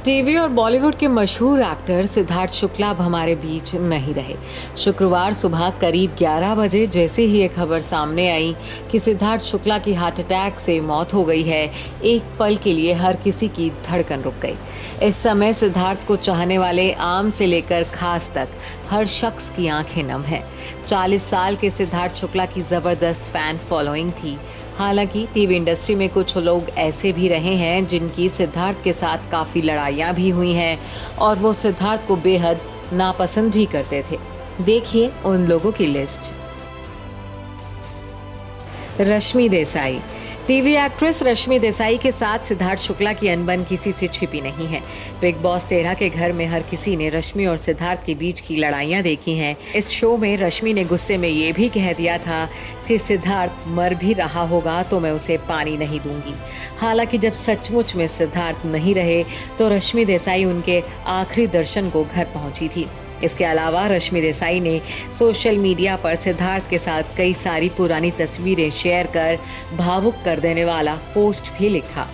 TV और बॉलीवुड के मशहूर एक्टर सिद्धार्थ शुक्ला अब हमारे बीच नहीं रहे। शुक्रवार सुबह करीब 11 बजे जैसे ही ये खबर सामने आई कि सिद्धार्थ शुक्ला की हार्ट अटैक से मौत हो गई है, एक पल के लिए हर किसी की धड़कन रुक गई। इस समय सिद्धार्थ को चाहने वाले आम से लेकर खास तक हर शख्स की आंखें नम हैं। 40 साल के सिद्धार्थ शुक्ला की जबरदस्त फैन फॉलोइंग थी। हालांकि टीवी इंडस्ट्री में कुछ लोग ऐसे भी रहे हैं जिनकी सिद्धार्थ के साथ काफ़ी लड़ाइयाँ भी हुई हैं और वो सिद्धार्थ को बेहद नापसंद भी करते थे। देखिए उन लोगों की list. Rashmi Desai. TV actress Rashmi Desai के साथ सिद्धार्थ शुक्ला की अनबन किसी से छिपी नहीं है। बिग बॉस 13 के घर में हर किसी ने रश्मि और सिद्धार्थ के बीच की लड़ाइयां देखी हैं। इस शो में रश्मि ने गुस्से में ये भी कह दिया था कि सिद्धार्थ मर भी रहा होगा तो मैं उसे पानी नहीं दूंगी। हालांकि जब सचमुच में सिद्धार्थ नहीं रहे तो रश्मि देसाई उनके आखिरी दर्शन को घर पहुंची थी। इसके अलावा रश्मि देसाई ने सोशल मीडिया पर सिद्धार्थ के साथ कई सारी पुरानी तस्वीरें शेयर कर भावुक कर देने वाला पोस्ट भी लिखा।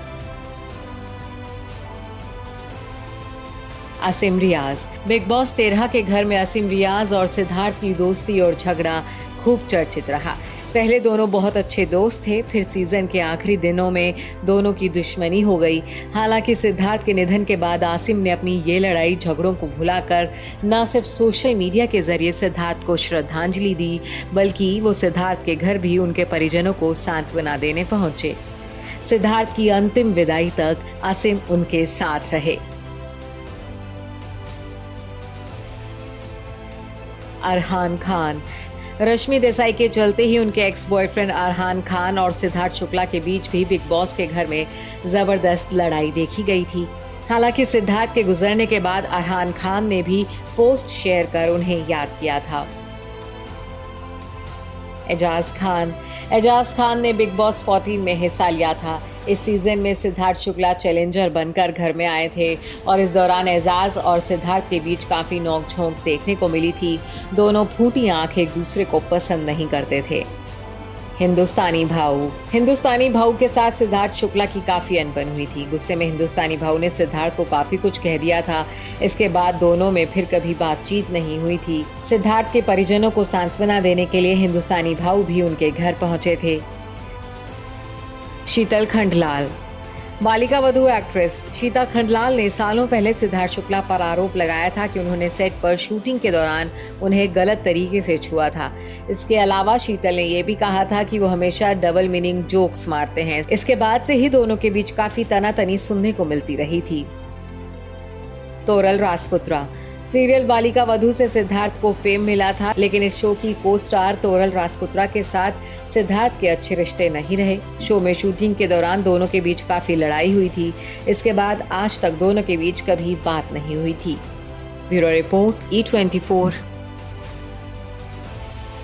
असीम रियाज। बिग बॉस 13 के घर में असीम रियाज और सिद्धार्थ की दोस्ती और झगड़ा खूब चर्चित रहा। पहले दोनों बहुत अच्छे दोस्त थे, फिर सीजन के आखिरी दिनों में दोनों की दुश्मनी हो गई। हालांकि सिद्धार्थ के निधन के बाद आसिम ने अपनी ये लड़ाई झगड़ों को भुलाकर न सिर्फ सोशल मीडिया के जरिए सिद्धार्थ को श्रद्धांजलि दी, बल्कि वो सिद्धार्थ के घर भी उनके परिजनों को सांत्वना देने पहुंचे। सिद्धार्थ की अंतिम विदाई तक आसिम उनके साथ रहे। अरहान खान। रश्मि देसाई के चलते ही उनके एक्स बॉयफ्रेंड अरहान खान और सिद्धार्थ शुक्ला के बीच भी बिग बॉस के घर में जबरदस्त लड़ाई देखी गई थी। हालांकि सिद्धार्थ के गुजरने के बाद अरहान खान ने भी पोस्ट शेयर कर उन्हें याद किया था। एजाज खान ने बिग बॉस 14 में हिस्सा लिया था। इस सीजन में सिद्धार्थ शुक्ला चैलेंजर बनकर घर में आए थे और इस दौरान एजाज और सिद्धार्थ के बीच काफ़ी नोक-झोंक देखने को मिली थी। दोनों फूटी आंख एक दूसरे को पसंद नहीं करते थे। हिंदुस्तानी भाऊ के साथ सिद्धार्थ शुक्ला की काफ़ी अनबन हुई थी। गुस्से में हिंदुस्तानी भाऊ ने सिद्धार्थ को काफ़ी कुछ कह दिया था। इसके बाद दोनों में फिर कभी बातचीत नहीं हुई थी। सिद्धार्थ के परिजनों को सांत्वना देने के लिए हिंदुस्तानी भाऊ भी उनके घर पहुंचे थे। शीतल खंडलाल। बालिका वधू एक्ट्रेस शीतल खंडलाल ने सालों पहले सिद्धार्थ शुक्ला पर आरोप लगाया था कि उन्होंने सेट पर शूटिंग के दौरान उन्हें गलत तरीके से छुआ था। इसके अलावा शीतल ने यह भी कहा था कि वो हमेशा डबल मीनिंग जोक्स मारते हैं। इसके बाद से ही दोनों के बीच काफी तनातनी सुनने को मिलती रही थी। तोरल राजपुत्रा। सीरियल बालिका वधू से सिद्धार्थ को फेम मिला था, लेकिन इस शो की को स्टार तोरल राजपुत्रा के साथ सिद्धार्थ के अच्छे रिश्ते नहीं रहे। शो में शूटिंग के दौरान दोनों के बीच काफी लड़ाई हुई थी। इसके बाद आज तक दोनों के बीच कभी बात नहीं हुई थी। Bureau report E24।